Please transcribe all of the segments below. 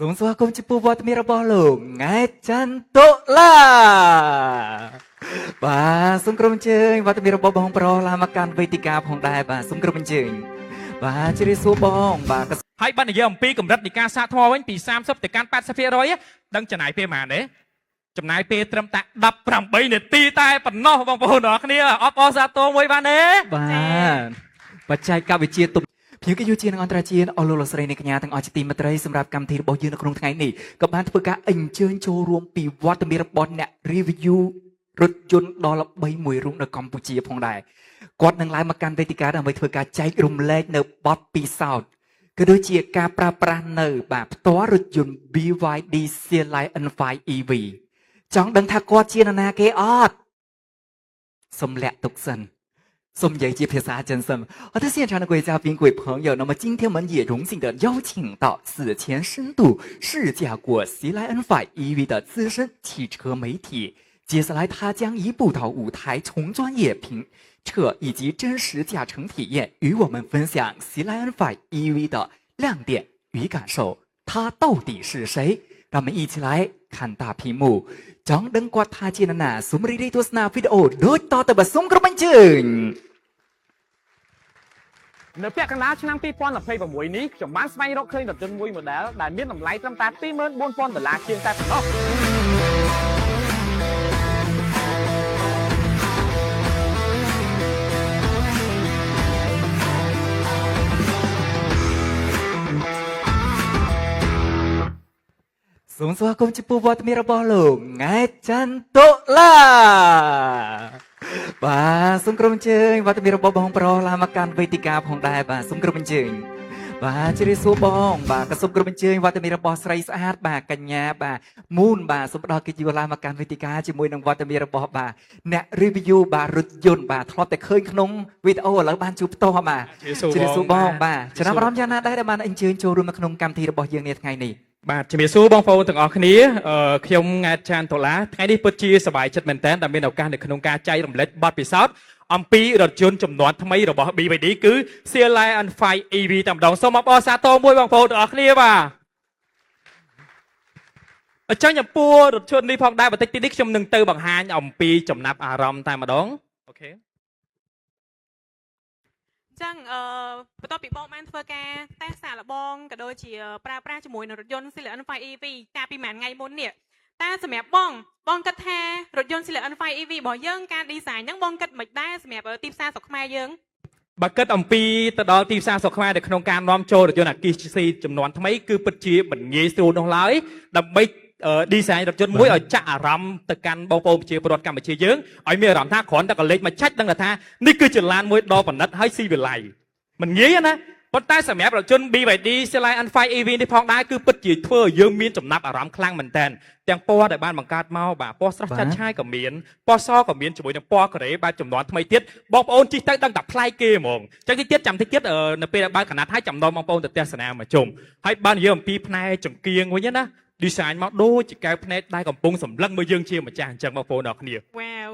សូមស្វាគមន៍ចំពោះវត្តមានរបស់លោកថ្ងៃច័ន្ទតុលាបាទសូមក្រុមអញ្ជើញវត្តមានរបស់បងប្រុសឡាមកកាន់វេទិកាផងដែរបាទសូមក្រុមអញ្ជើញបាទជម្រាបសួរបងបាទហើយបាននិយាយអំពីកម្រិតនៃការសាកថ្មវិញពី30ទៅកាន់80%ដឹងចំណាយពេលប៉ុន្មានទេចំណាយពេលត្រឹមតែ18នាទីតែប៉ុណ្ណោះបងប្អូនទាំងគ្នាអបអរសាទរមួយបានទេបាទបច្ចេកវិទ្យាទំភ្ញៀវកិត្តិយសជានឹងអន្តរជាតិអស់លោកលោកស្រីអ្នកកញ្ញាទាំងអស់ជាទីមេត្រីសម្រាប់កម្មវិធីរបស់យើងនៅក្នុងថ្ងៃនេះក៏បានធ្វើការអញ្ជើញចូលរួមពីវត្តមានរបស់អ្នក review រថយន្តដ៏ល្បីមួយរូបនៅកម្ពុជាផងដែរគាត់នឹងឡើងមកកាន់វេទិកាដើម្បីធ្វើការចែករំលែកនៅបទពិសោធន៍ក៏ដូចជាការប្រើប្រាស់នៅបាទផ្ទាល់រថយន្ត BYD Lion5 EV ចង់ដឹងថាគាត់ជានរណាគេអត់សំលាក់ទុកសិន送爷姐撇啥真身，我的现场的贵嘉宾、贵朋友，那么今天我们也荣幸的邀请到此前深度试驾过西莱恩5 EV 的资深汽车媒体，接下来他将一步到舞台，从专业评测以及真实驾乘体验，与我们分享西莱恩5 EV 的亮点与感受。他到底是谁？让我们一起来看大屏幕。ចង់ដឹងគាត់ថាជានរណាសូមរីករាយទស្សនាវីដេអូដូចតទៅបាទសូមក្រុមអញ្ជើញនៅពាក់កណ្ដាលឆ្នាំ2026នេះខ្ញុំបានស្វែងរកឃើញរថយន្តមួយ model ដែលមានតម្លៃត្រឹមតែ$24,000ជាងតែប៉ុណ្ណោះសូមស្វាគមន៍ចំពោះវត្តមានរបស់លោកថ្ងៃច័ន្ទតុលាបាទសូមក្រុមអញ្ជើញវត្តមានរបស់បងប្រុសឡើងមកកាន់វេទិកាផងដែរបាទសូមក្រុមអញ្ជើញបាទជម្រាបសួរបងបាទក៏សូមក្រុមអញ្ជើញវត្តមានរបស់ស្រីស្អាតបាទកញ្ញាបាទមូនបាទសូមផ្ដល់កិត្តិយសឡើងមកកាន់វេទិកាជាមួយនឹងវត្តមានរបស់បាទអ្នក review បាទរថយន្តបាទធ្លាប់តែឃើញក្នុងវីដេអូឥឡូវបានជួបផ្ទាល់បាទជម្រាបសួរបងបាទចំណាប់អារម្មណ៍យ៉ាងណាដែរដែលបានអញ្ជើញចូលរួមនៅក្នុងកម្មវិធីរបស់យើងនាថ្ងៃនេះបាទជំរាបសួរបងប្អូនទាំងអស់គ្នាខ្ញុំង៉ែតចានដុល្លារថ្ងៃនេះពិតជាសប្បាយចិត្តមែនទែនដែលមានឱកាសនៅក្នុងការចែករំលែកបទពិសោធន៍អំពីរថយន្តចំនួនថ្មីរបស់ BYD គឺ Lion5 EV តែម្ដងសូមអបអរសាទរមួយបងប្អូនទាំងអស់គ្នាបាទអញ្ចឹងចំពោះរថយន្តនេះផងដែរបន្តិចទីនេះខ្ញុំនឹងទៅបង្ហាញអំពីចំណាប់អារម្មណ៍តែម្ដងអូខេចឹងបន្ទាប់ពីបងបានធ្វើការតេស្តសាកល្បងក៏ដូចជាប្រើប្រាស់ជាមួយនឹងរថយន្ត Lion5 EV កាលពីមួយថ្ងៃមុននេះតែសម្រាប់បងគិតថារថយន្ត Lion5 EV របស់យើងការ design ហ្នឹងបងគិតមិនដែរសម្រាប់ទីផ្សារស្រុកខ្មែរយើងបើគិតអំពីទៅដល់ទីផ្សារស្រុកខ្មែរនៅក្នុងការនាំចូលរថយន្ត Agissi ចំនួនថ្មីគឺពិតជាមិនងាយស្រួលនោះឡើយដើម្បីdesign រថយន្តមួយឲ្យចាក់អារម្មណ៍ទៅកាន់បងប្អូនប្រជាពលរដ្ឋកម្ពុជាយើងឲ្យមានអារម្មណ៍ថាគ្រាន់តែកលេចមកចាច់ដឹងថានេះគឺជាឡានមួយដ៏ប្រណិតហើយស៊ីវិល័យមិនងាយណាប៉ុន្តែសម្រាប់រថយន្ត BYD Lion5 EV នេះផងដែរគឺពិតជាធ្វើឲ្យយើងមានចំណាប់អារម្មណ៍ខ្លាំងមែនតើទាំងពណ៌ដែលបានបង្កើតមកបាទពណ៌ស្រស់ចាត់ឆាយក៏មានពណ៌សក៏មានជាមួយនឹងពណ៌កូរ៉េបែបចំនួនថ្មីទៀតបងប្អូនជិះទៅដឹងតែប្លែកគេហ្មងចឹងតិចទៀតចាំតិចទៀតនៅពេលដែលបើកកណាត់ហើយចំណងបងប្អូនទៅទស្សនាមកជុំហើយបាននិយាយអំពីផ្នែកចង្គៀងវិញណាdesign មកដូចជាកែវភ្នែកដែលកំពុងសម្លឹងមើលយើងជាម្ចាស់អញ្ចឹងបងប្អូនអរគ្នា Wow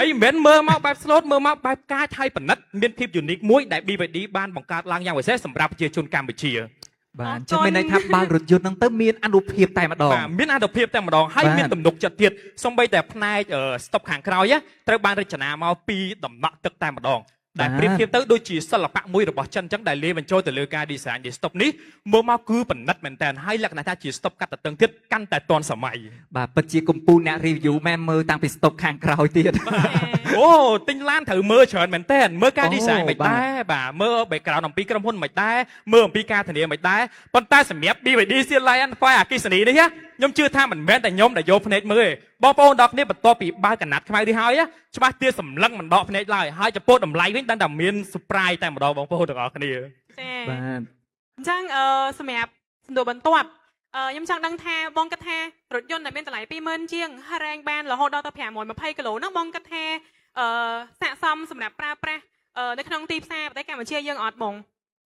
ហើយមិនមែនមើលមកបែប slot មើលមកបែបកាចហើយប៉និតមានភាព unique មួយដែល BYD បានបង្កើតឡើងយ៉ាងពិសេសសម្រាប់ប្រជាជនកម្ពុជាបាទអញ្ចឹងមានន័យថាបើករថយន្តហ្នឹងទៅមានអនុភាពតែម្ដងបាទមានអនុភាពតែម្ដងហើយមានទំនុកចិត្តទៀតសូម្បីតែផ្នែកស្តុបខាងក្រោយត្រូវបានរចនាមកពីដំណក់ទឹកតែម្ដងដែលប្រៀបធៀបទៅដូចជាសិល្បៈមួយរបស់ចិនអញ្ចឹងដែលលាយបញ្ចូលទៅលើការ design នៃស្តុបនេះមើលមកគឺប៉និតមែនតើហើយលក្ខណៈថាជាស្តុបកាត់តឹងទៀតកាន់តែទាន់សម័យបាទពិតជាកំពូលអ្នក review មែនមើលតាំងពីស្តុបខាងក្រោយទៀតអូទិញឡានត្រូវមើលច្រើនមែនតើមើលការ design មិនដែរបាទមើល background អំពីក្រុមហ៊ុនមិនដែរមើលអំពីការធានាមិនដែរប៉ុន្តែសម្រាប់ BYD Lion5 Agissi នេះខ្ញុំជឿថាមិនមែនតែខ្ញុំដែលយកភ្នែកមើលទេបងប្អូនដល់គ្នាបន្ទាប់ពីបើកកណាត់ខ្មៅនេះហើយច្បាស់ទៀតសម្លឹងមិនដកភ្នែកឡើយហើយចំពោះតម្លៃវិញដឹងតែមាន surprise តែម្ដងបងប្អូនទាំងអស់គ្នាចាបាទអញ្ចឹងសម្រាប់សំណួរបន្ទាប់ខ្ញុំចង់ដឹងថាបងគិតថារថយន្តដែលមានតម្លៃ20,000ជាងរែងបានរហូតដល់ទៅ520គីឡូហ្នឹងបងគិតថាស័ក្តិសមសម្រាប់ប្រើប្រាស់នៅក្នុងទីផ្សារប្រទេសកម្ពុជាយើងអត់បង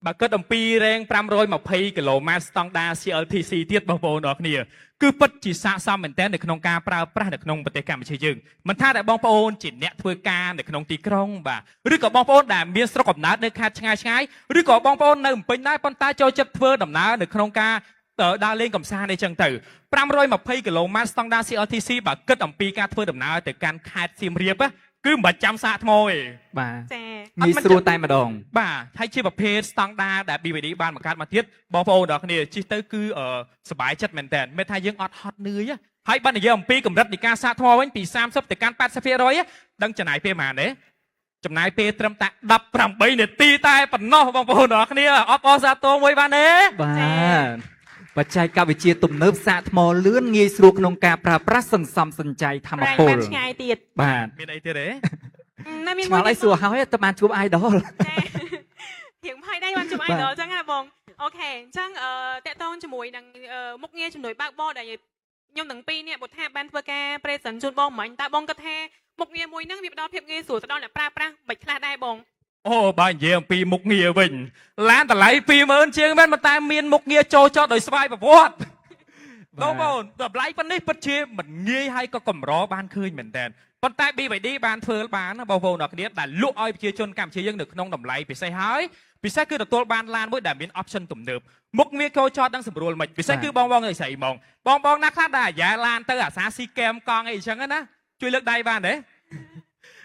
បើគិតអំពីរ៉េង520គីឡូម៉ែត្រស្តង់ដារ CLTC ទៀតបងប្អូនអរគ្នាគឺពិតជាស័ក្តិសមមែនទែននៅក្នុងការប្រើប្រាស់នៅក្នុងប្រទេសកម្ពុជាយើងមិនថាតែបងប្អូនជាអ្នកធ្វើការនៅក្នុងទីក្រុងបាទឬក៏បងប្អូនដែលមានស្រុកកំណើតនៅខេត្តឆ្ងាយឬក៏បងប្អូននៅភ្នំពេញដែរប៉ុន្តែចូលចិត្តធ្វើដំណើរនៅក្នុងការ ដើរលេងកំសាន្តអីចឹងទៅ520គីឡូម៉ែត្រស្តង់ដារ CLTC បើគិតអំពីការធ្វើដំណើរទៅកាន់ខេត្តសៀមរាបគឺមិនបាច់ចាំសាកថ្មទេ បាទ ចា ងាយស្រួលតែម្ដង បាទហើយជាប្រភេទស្តង់ដារដែល BVD បានបង្កើតមកទៀតបងប្អូនទាំងគ្នាជិះទៅគឺសប្បាយចិត្តមែនតើមិនថាយើងអត់ហត់នឿយហើយបាននិយាយអំពីកម្រិតនៃការសាកថ្មវិញពី30ទៅកាន់80%ដឹងចំណាយពេលប៉ុន្មានទេចំណាយពេលត្រឹមតែ18នាទីតែប៉ុណ្ណោះបងប្អូនទាំងគ្នាអបអរសាទរមួយបានទេ បាទបច្ចេកវិទ្យាទំនើបសាកថ្មលឿនងាយស្រួលក្នុងការប្រើប្រាស់សន្សំសំចៃធម្ម ប្រែង ពល បានឆ្ងាយទៀត បាទ មានអីទៀតទេ នៅមាន ឆ្ងល់ឲ្យសួរហើយទៅបានជួប idol ចារៀងផៃដែរបានជួប idol ចឹងណាបងអូខេអញ្ចឹងតកតងជាមួយនឹងមុខងារជំនួយបើកបរដែលខ្ញុំទាំងពីរនេះបុថាបានធ្វើការ present ជូនបងមិញតើបងគិតថាមុខងារមួយហ្នឹងវាផ្ដល់ភាពងាយស្រួលទៅដល់អ្នកប្រើប្រាស់មិនខ្លះដែរបង អូបើនិយាយអំពីមុខងារវិញឡានតម្លៃ20000ជាងមែនតែមានមុខងារចូលចតដោយស្វ័យប្រវត្តិបងប្អូនតម្លៃប៉ុណ្នេះពិតជាមិនងាយហើយក៏កម្របានឃើញមែនតើប៉ុន្តែ BVD បានធ្វើបានបងប្អូនអ្នកគ្នាដែលលក់ឲ្យប្រជាជនកម្ពុជាយើងនៅក្នុងតម្លៃពិសេសហើយពិសេសគឺទទួលបានឡានមួយដែលមាន option ទំនើបមុខងារចូលចតដឹងស្រួលមិនពិសេសគឺបងស្រីហ្មងបងណាខ្លះដែលអាយ៉ាឡានទៅអាសាស៊ីកែមកង់អីចឹងណាជួយលើកដៃបានទេ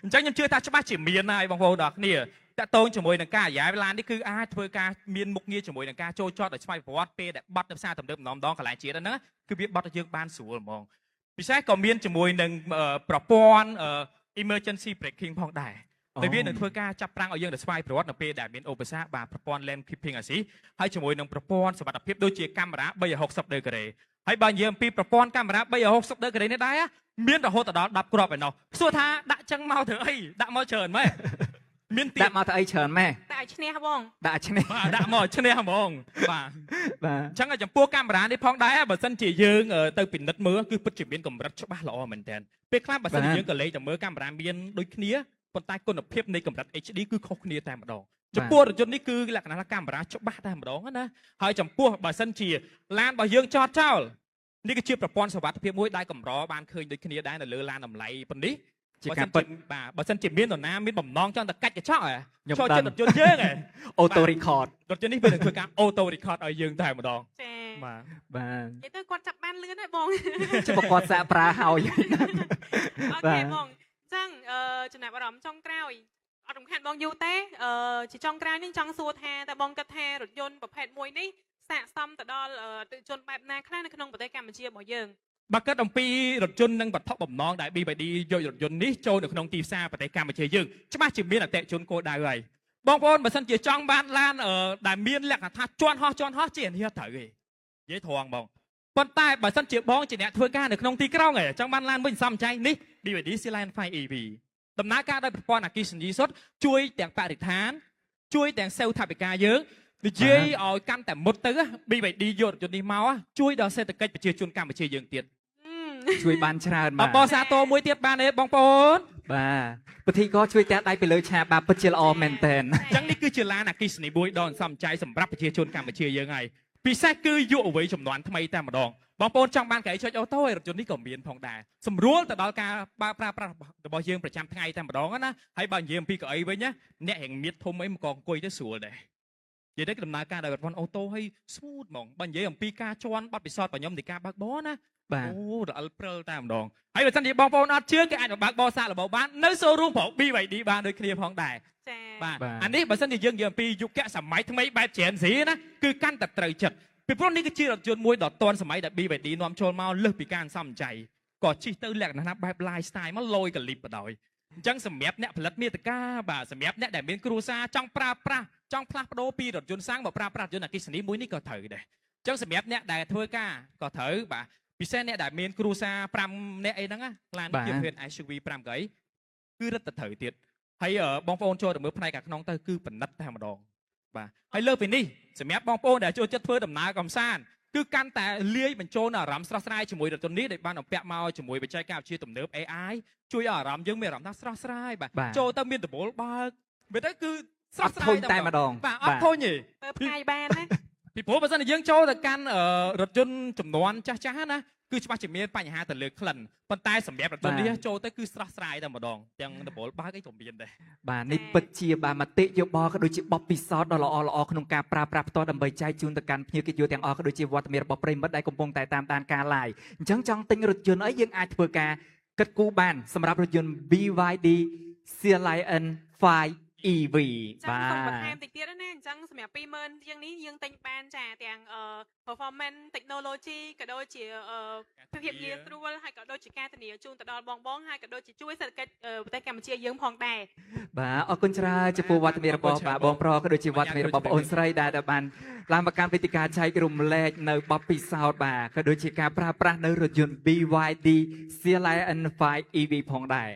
អញ្ចឹងខ្ញុំជឿថាច្បាស់ជាមានហើយបងប្អូនអ្នកគ្នាតកតងជាមួយនឹងការអាយ៉ាឡាននេះគឺអាចធ្វើការមានមុខងារជាមួយនឹងការចូលចតដោយស្វ័យប្រវត្តិពេលដែលបាត់នៅផ្សារទំនើបម្ដងកន្លែងជាតិហ្នឹងគឺវាបាត់ឲ្យយើងបានស្រួលហ្មងពិសេសក៏មានជាមួយនឹងប្រព័ន្ធ emergency braking ផងដែរតែវានឹងធ្វើការចាប់ប្រាំងឲ្យយើងដោយស្វ័យប្រវត្តិនៅពេលដែលមានឧបសគ្គបាទប្រព័ន្ធ lane keeping assist ហើយជាមួយនឹងប្រព័ន្ធសុវត្ថិភាពដូចជាកាមេរ៉ា360ដឺក្រេហើយបើនិយាយអំពីប្រព័ន្ធកាមេរ៉ា360ដឺក្រេនេះដែរមានរហូតដល់10គ្រាប់ឯណោះសួរថាដាក់ចឹងមកធ្វើអីដាក់មកច្រើនម៉េចមានទៀត ដាក់មកទៅអីច្រើនម៉ែ តែឲ្យឈ្នះបង ដាក់ឲ្យឈ្នះ បាទដាក់មកឈ្នះហ្មងបាទ បាទ អញ្ចឹងចំពោះកាមេរ៉ានេះផងដែរបើសិនជាយើងទៅពិនិត្យមើលគឺពិតជាមានកម្រិតច្បាស់ល្អមែនតើពេលខ្លះបើសិនជាយើងក៏លេខទៅមើលកាមេរ៉ាមានដូចគ្នាប៉ុន្តែគុណភាពនៃកម្រិត HD គឺខុសគ្នាតែម្ដងចំពោះរថយន្តនេះគឺលក្ខណៈកាមេរ៉ាច្បាស់តែម្ដងណាហើយចំពោះបើសិនជាឡានរបស់យើងចតចោលនេះគឺជាប្រព័ន្ធសុវត្ថិភាពមួយដែលកម្របានឃើញដូចគ្នាដែរនៅលើឡានតម្លៃប៉ុណ្នេះ ជាការពិត បាទបើសិនជាមាននរណាមានបំណងចង់តែកាច់កញ្ចក់ចូល ខ្ញុំ ចិត្តរថយន្តយើង auto record រថយន្តនេះវានឹងធ្វើការ auto record ឲ្យយើងតែម្ដង ចា បាទ បាទ និយាយទៅគាត់ចាប់បានលឿនហើយបង ជាប្រព័ន្ធសាកប្រើហើយ អូខេបងអញ្ចឹងចំណាប់អារម្មណ៍ចុងក្រោយអត់រំខានបងយូរទេជាចុងក្រោយនេះចង់សួរថាតើបងគិតថារថយន្តប្រភេទមួយនេះស័ក្តិសមទៅដល់ទិជនបែបណាខ្លះនៅក្នុងប្រទេសកម្ពុជារបស់យើង បើគិតអំពីរថយន្តនិងវត្ថុបំណងដែល BYD យករថយន្តនេះចូលនៅក្នុងទីផ្សារប្រទេសកម្ពុជាយើងច្បាស់ជាមានអតិថិជនគោលដៅហើយបងប្អូនបើសិនជាចង់បានឡានដែលមានលក្ខណៈថាជាន់ហោះជានេះត្រូវទេនិយាយត្រង់បងប៉ុន្តែបើសិនជាបងជាអ្នកធ្វើការនៅក្នុងទីក្រុងចង់បានឡានវិញសំចៃនេះ BYD Sealine 5 EV ដំណើរការដោយប្រព័ន្ធអគ្គិសនីសុទ្ធជួយទាំងបរិស្ថានជួយទាំងសេវថវិកាយើងនិយាយឲ្យកាន់តែមុតទៅ BYD យករថយន្តនេះមកជួយដល់សេដ្ឋកិច្ចប្រជាជនកម្ពុជាយើងទៀត ជួយបានច្រើន អ បាទ បអរសាទរមួយទៀតបានទេបងប្អូន បាទពិធីក៏ជួយតាក់ដៃពីលើឆាបាទពិតជាល្អមែនតើ អញ្ចឹងនេះគឺជាឡានអគ្គិសនីមួយដ៏សំចៃសម្រាប់ប្រជាជនកម្ពុជាយើងហើយពិសេសគឺយុវវ័យចំនួនថ្មីតែម្ដងបងប្អូនចង់បានកៅអីចុចអូតូហើយរថយន្តនេះក៏មានផងដែរសម្រួលទៅដល់ការប្រើប្រាស់របស់យើងប្រចាំថ្ងៃតែម្ដងណាហើយបើនិយាយអំពីកៅអីវិញណាអ្នករៀងមៀតធំអីមកអង្គុយទៅស្រួលដែរនិយាយទៅដំណើរការដោយប្រព័ន្ធអូតូហើយ smooth ហ្មងបើនិយាយអំពីការជន់បត់ពិសោធន៍របស់ខ្ញុំនៃការបើកបរណា បាទ អូរអិលព្រិលតែម្ដងហើយបើសិនជាបងប្អូនអត់ជឿគេអាចបើកបរសាកល្បោបាននៅ showroom ប្រហែល BYD បានដូចគ្នាផងដែរ ចា បាទអានេះបើសិនជាយើងនិយាយអំពីយុគសម័យថ្មីបែប Gen Z ណាគឺកាន់តែត្រូវចិត្តពីព្រោះនេះគឺជារថយន្តមួយដ៏ទាន់សម័យដែល BYD នាំចូលមកលើសពីការសំចៃក៏ជិះទៅលក្ខណៈបែប lifestyle មកលយកាលីបបដ ாய் អញ្ចឹងសម្រាប់អ្នកផលិតមាតិកាបាទសម្រាប់អ្នកដែលមានគ្រួសារចង់ប្រើប្រាស់ចង់ផ្លាស់ប្ដូរពីរថយន្តសាំងមកប្រើប្រាស់រថយន្តអគ្គិសនីមួយនេះក៏ត្រូវដែរអញ្ចឹងសម្រាប់អ្នកដែលធ្វើការក៏ត្រូវបាទពិសេសអ្នកដែលមានគ្រួសារ5នាក់អីហ្នឹងណាឡានជាប្រភេទ SUV 5កៅអីគឺរឹតតែត្រូវទៀតហើយបងប្អូនចូលទៅមើលផ្នែកខាងក្នុងទៅគឺប៉និតតែម្ដងបាទហើយលើពីនេះសម្រាប់បងប្អូនដែលចូលចិត្តធ្វើដំណើរកំសាន្តគឺកាន់តែលាយបញ្ចូលអារម្មណ៍ស្រស់ស្រាយជាមួយរថយន្តនេះដែលបានអំពាក់មកជាមួយបច្ចេកវិទ្យាទំនើប AI ជួយឲ្យអារម្មណ៍យើងមានអារម្មណ៍ថាស្រស់ស្រាយបាទចូលទៅមានដបូលបើកវាទៅគឺស្រស់ស្រាយតែម្ដងបាទអត់ធុញទេ មើលផ្កាយបានណា ពីព្រោះបើសិនជាយើងចូលទៅកាន់រថយន្តចំនួនចាស់ៗណាគឺច្បាស់ជាមានបញ្ហាទៅលើក្លិនប៉ុន្តែសម្រាប់រថយន្តនេះចូលទៅគឺស្រស់ស្រាយតែម្ដងទាំងដបូលបើកអីក៏មានដែរ បាទនេះពិតជាបាទមតិយោបល់ក៏ដូចជាបបពិសោធន៍ដ៏ល្អក្នុងការប្រើប្រាស់ផ្ទាល់ដើម្បីចែកជូនទៅកាន់ភ្ញៀវកិត្តិយសទាំងអស់ក៏ដូចជាវត្តមានរបស់ប្រិយមិត្តដែលកំពុងតែតាមដានការ live អញ្ចឹងចង់ទិញរថយន្តអីយើងអាចធ្វើការគិតគូរបានសម្រាប់រថយន្ត BYD Lion 5 EV ចា បា សូមបន្ថែម ទ តិចទៀតណាអញ្ចឹងសម្រាប់ 20000 ជាងនេះយើងទិញបានចាទាំងperformance technology ក៏ដូចជាភាពងាយស្រួលហើយក៏ដូចជាការធានាជូនទៅដល់បងហើយក៏ដូចជាជួយសេដ្ឋកិច្ចប្រទេសកម្ពុជាយើងផងដែរ បាទអរគុណច្រើនចំពោះវត្តមានរបស់បាទបងប្រុសក៏ដូចជាវត្តមានរបស់បងអូនស្រីដែលបានឡើងមកកាន់វេទិកាចែករំលែកនៅបទពិសោធន៍បាទក៏ដូចជាការប្រើប្រាស់នៅរថយន្ត BYD Lion 5 EV ផងដែរ